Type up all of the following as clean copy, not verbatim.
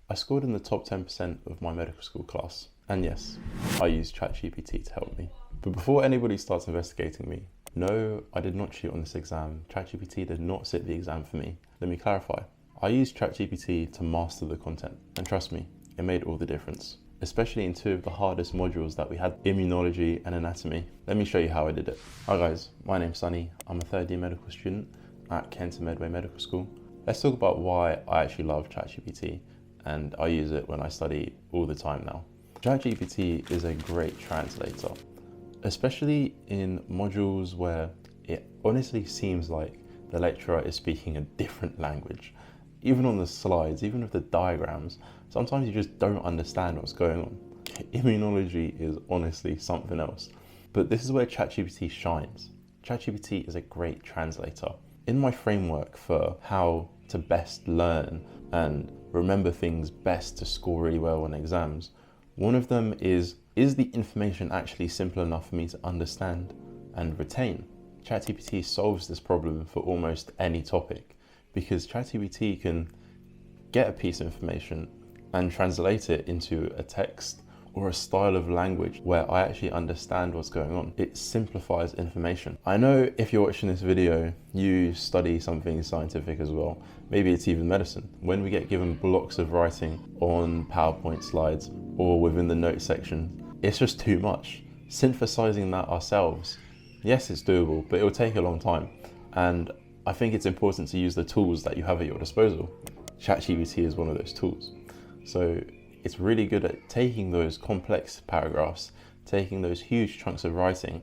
I scored in the top 10% of my medical school class. And yes, I used ChatGPT to help me. But before anybody starts investigating me, no, I did not cheat on this exam. ChatGPT did not sit the exam for me. Let me clarify. I used ChatGPT to master the content. And trust me, it made all the difference. Especially in two of the hardest modules that we had, immunology and anatomy. Let me show you how I did it. Hi guys, my name's Sunny. I'm a third year medical student at Kent Medway Medical School. Let's talk about why I actually love ChatGPT, and I use it when I study all the time now. ChatGPT is a great translator, especially in modules where it honestly seems like the lecturer is speaking a different language. Even on the slides, even with the diagrams, sometimes you just don't understand what's going on. Immunology is honestly something else. But this is where ChatGPT shines. ChatGPT is a great translator. In my framework for how to best learn and remember things best to score really well on exams, one of them is the information actually simple enough for me to understand and retain? ChatGPT solves this problem for almost any topic, because ChatGPT can get a piece of information and translate it into a text or a style of language where I actually understand what's going on. It simplifies information. I know if you're watching this video, you study something scientific as well. Maybe it's even medicine. When we get given blocks of writing on PowerPoint slides or within the notes section, it's just too much. Synthesizing that ourselves, yes, it's doable, but it will take a long time. And I think it's important to use the tools that you have at your disposal. ChatGPT is one of those tools. So it's really good at taking those complex paragraphs, taking those huge chunks of writing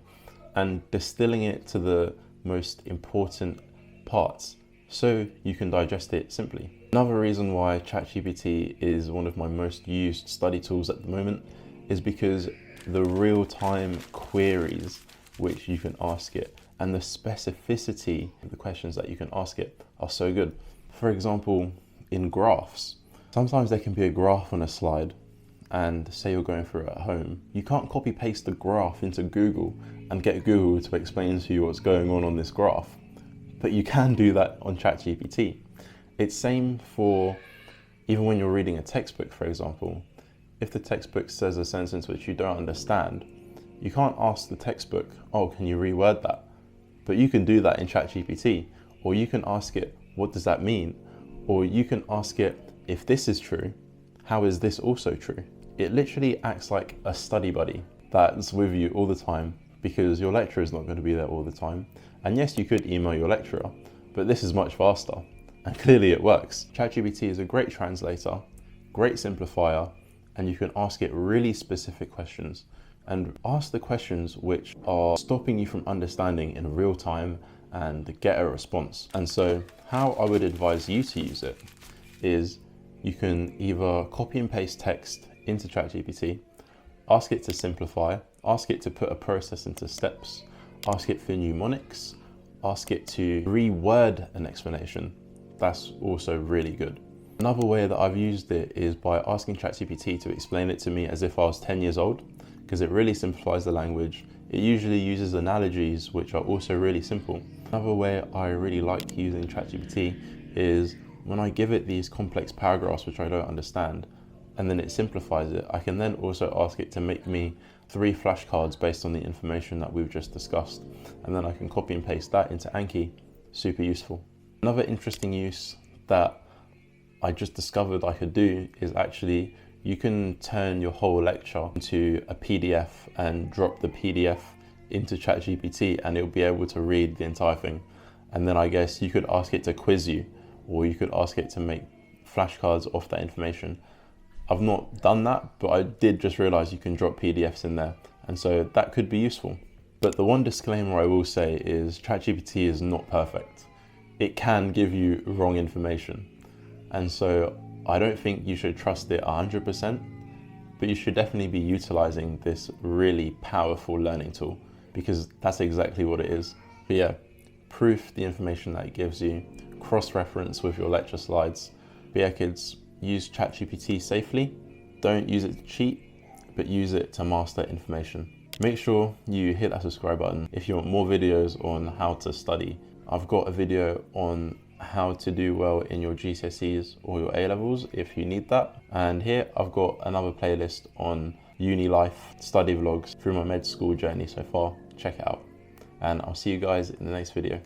and distilling it to the most important parts so you can digest it simply. Another reason why ChatGPT is one of my most used study tools at the moment is because the real-time queries which you can ask it and the specificity of the questions that you can ask it are so good. For example, in graphs, sometimes there can be a graph on a slide and say you're going through it at home. You can't copy paste the graph into Google and get Google to explain to you what's going on this graph. But you can do that on ChatGPT. It's same for even when you're reading a textbook, for example. If the textbook says a sentence which you don't understand, you can't ask the textbook, oh, can you reword that? But you can do that in ChatGPT, or you can ask it, what does that mean? Or you can ask it, if this is true, how is this also true? It literally acts like a study buddy that's with you all the time, because your lecturer is not going to be there all the time. And yes, you could email your lecturer, but this is much faster. And clearly it works. ChatGPT is a great translator, great simplifier, and you can ask it really specific questions and ask the questions which are stopping you from understanding in real time and get a response. And so how I would advise you to use it is you can either copy and paste text into ChatGPT, ask it to simplify, ask it to put a process into steps, ask it for mnemonics, ask it to reword an explanation. That's also really good. Another way that I've used it is by asking ChatGPT to explain it to me as if I was 10 years old, because it really simplifies the language. It usually uses analogies which are also really simple. Another way I really like using ChatGPT is when I give it these complex paragraphs which I don't understand, and then it simplifies it, I can then also ask it to make me 3 flashcards based on the information that we've just discussed. And then I can copy and paste that into Anki. Super useful. Another interesting use that I just discovered I could do is actually you can turn your whole lecture into a PDF and drop the PDF into ChatGPT and it'll be able to read the entire thing. And then I guess you could ask it to quiz you, or you could ask it to make flashcards off that information. I've not done that, but I did just realize you can drop PDFs in there. And so that could be useful. But the one disclaimer I will say is ChatGPT is not perfect. It can give you wrong information. And so I don't think you should trust it 100%, but you should definitely be utilizing this really powerful learning tool, because that's exactly what it is. But yeah, proof the information that it gives you, cross-reference with your lecture slides. But yeah, kids, use ChatGPT safely. Don't use it to cheat, but use it to master information. Make sure you hit that subscribe button if you want more videos on how to study. I've got a video on how to do well in your GCSEs or your A-levels if you need that. And here I've got another playlist on uni life study vlogs through my med school journey so far. Check it out, and I'll see you guys in the next video.